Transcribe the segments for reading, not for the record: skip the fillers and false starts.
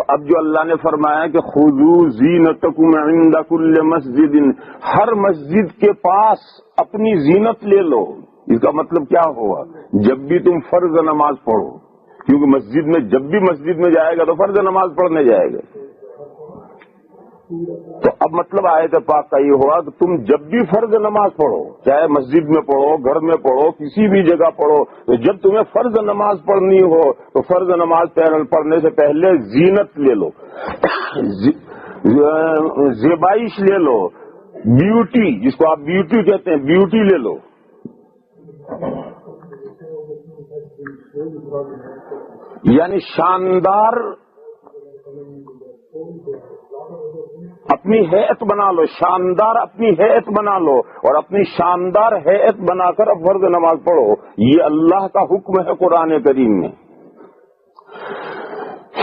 اب جو اللہ نے فرمایا کہ خذوا زینتکم عند کل مسجد، ہر مسجد کے پاس اپنی زینت لے لو، اس کا مطلب کیا ہوا؟ جب بھی تم فرض نماز پڑھو، کیونکہ مسجد میں جب بھی مسجد میں جائے گا تو فرض نماز پڑھنے جائے گا، تو اب مطلب آیت پاک کا یہ ہوا کہ تم جب بھی فرض نماز پڑھو، چاہے مسجد میں پڑھو، گھر میں پڑھو، کسی بھی جگہ پڑھو، تو جب تمہیں فرض نماز پڑھنی ہو تو فرض نماز پڑھنے سے پہلے زینت لے لو، زیبائش لے لو، بیوٹی، جس کو آپ بیوٹی کہتے ہیں، بیوٹی لے لو، یعنی شاندار اپنی حیت بنا لو، شاندار اپنی حیت بنا لو، اور اپنی شاندار حیت بنا کر اب فرض نماز پڑھو۔ یہ اللہ کا حکم ہے قرآن کریم میں۔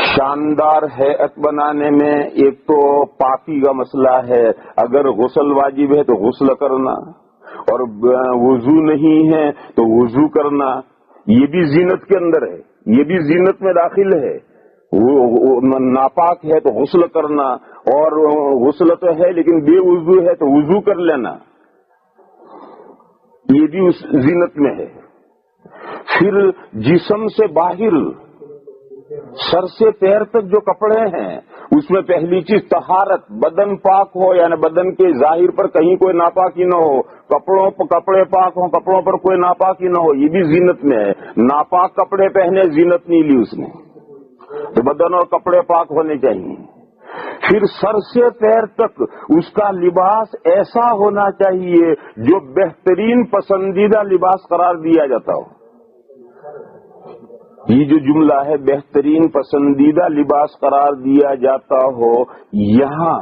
شاندار حیت بنانے میں ایک تو پاکی کا مسئلہ ہے، اگر غسل واجب ہے تو غسل کرنا، اور وضو نہیں ہے تو وضو کرنا، یہ بھی زینت کے اندر ہے، یہ بھی زینت میں داخل ہے۔ ناپاک ہے تو غسل کرنا، اور غسل تو ہے لیکن بے وضو ہے تو وضو کر لینا، یہ بھی اس زینت میں ہے۔ پھر جسم سے باہر سر سے پیر تک جو کپڑے ہیں اس میں پہلی چیز طہارت، بدن پاک ہو، یعنی بدن کے ظاہر پر کہیں کوئی ناپاکی نہ ہو، کپڑے پاک ہوں، کپڑوں پر کوئی ناپاکی نہ ہو، یہ بھی زینت میں ہے۔ ناپاک کپڑے پہنے زینت نہیں لی اس نے، تو بدن اور کپڑے پاک ہونے چاہیے۔ پھر سر سے پیر تک اس کا لباس ایسا ہونا چاہیے جو بہترین پسندیدہ لباس قرار دیا جاتا ہو۔ یہ جو جملہ ہے بہترین پسندیدہ لباس قرار دیا جاتا ہو، یہاں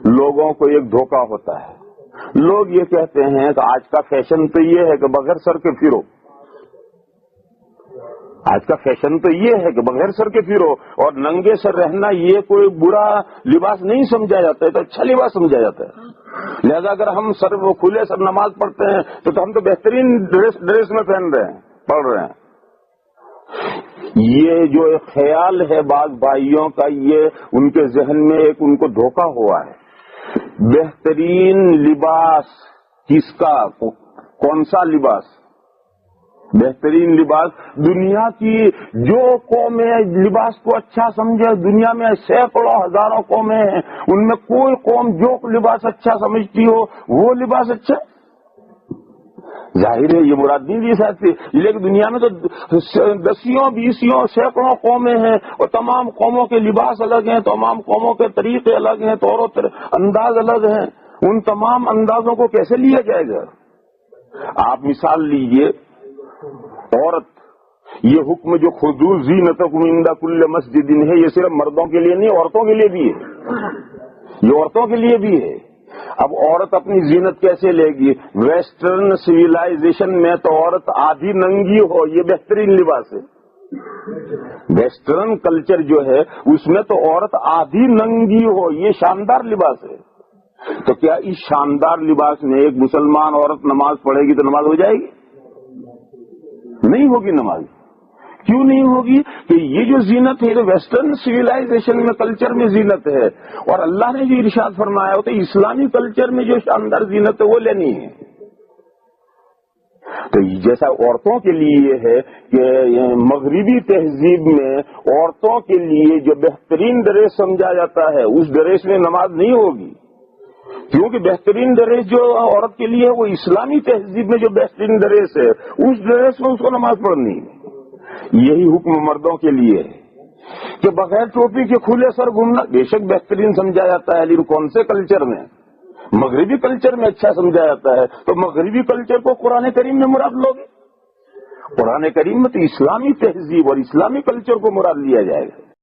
لوگوں کو ایک دھوکہ ہوتا ہے۔ لوگ یہ کہتے ہیں کہ آج کا فیشن تو یہ ہے کہ بغیر سر کے پھرو، آج کا فیشن تو یہ ہے کہ بغیر سر کے پھرو، اور ننگے سر رہنا یہ کوئی برا لباس نہیں سمجھا جاتا ہے، تو اچھا لباس سمجھا جاتا ہے۔ لہذا اگر ہم کھلے سر نماز پڑھتے ہیں تو ہم تو بہترین ڈریس میں پڑھ رہے ہیں۔ یہ جو ایک خیال ہے بعض بھائیوں کا، یہ ان کے ذہن میں ایک ان کو دھوکہ ہوا ہے۔ بہترین لباس کس کا؟ کون سا لباس؟ بہترین لباس دنیا کی جو قومیں لباس کو اچھا سمجھے، دنیا میں سینکڑوں ہزاروں قومیں ہیں، ان میں کوئی قوم جو لباس اچھا سمجھتی ہو وہ لباس اچھا، ظاہر ہے یہ مراد نہیں دی سکتی، لیکن دنیا میں تو دسیوں بیسیوں سینکڑوں قومیں ہیں، اور تمام قوموں کے لباس الگ ہیں، تمام قوموں کے طریقے الگ ہیں، طور و انداز الگ ہیں، ان تمام اندازوں کو کیسے لیا جائے گا؟ آپ مثال لیجئے عورت، یہ حکم جو خذوا زینتکم عند کل مسجد ہے، یہ صرف مردوں کے لیے نہیں، عورتوں کے لیے بھی ہے، یہ عورتوں کے لیے بھی ہے۔ اب عورت اپنی زینت کیسے لے گی؟ ویسٹرن سویلائزیشن میں تو عورت آدھی ننگی ہو یہ بہترین لباس ہے۔ ویسٹرن کلچر جو ہے اس میں تو عورت آدھی ننگی ہو یہ شاندار لباس ہے۔ تو کیا اس شاندار لباس میں ایک مسلمان عورت نماز پڑھے گی تو نماز ہو جائے گی؟ نہیں ہوگی نماز۔ کیوں نہیں ہوگی؟ کہ یہ جو زینت ہے تو ویسٹرن سویلائزیشن میں کلچر میں زینت ہے، اور اللہ نے جو ارشاد فرمایا ہوتا ہے اسلامی کلچر میں جو شاندار زینت ہے وہ لینی ہے۔ تو جیسا عورتوں کے لیے یہ ہے کہ مغربی تہذیب میں عورتوں کے لیے جو بہترین ڈریس سمجھا جاتا ہے اس ڈریس میں نماز نہیں ہوگی، کیونکہ بہترین ڈریس جو عورت کے لیے ہے وہ اسلامی تہذیب میں جو بہترین ڈریس ہے اس ڈریس میں اس کو نماز پڑھنی ہے۔ یہی حکم مردوں کے لیے ہے کہ بغیر ٹوپی کے کھلے سر گھومنا بے شک بہترین سمجھا جاتا ہے، لیکن کون سے کلچر میں؟ مغربی کلچر میں اچھا سمجھا جاتا ہے، تو مغربی کلچر کو قرآن کریم میں مراد لوگے؟ قرآن کریم میں تو اسلامی تہذیب اور اسلامی کلچر کو مراد لیا جائے گا۔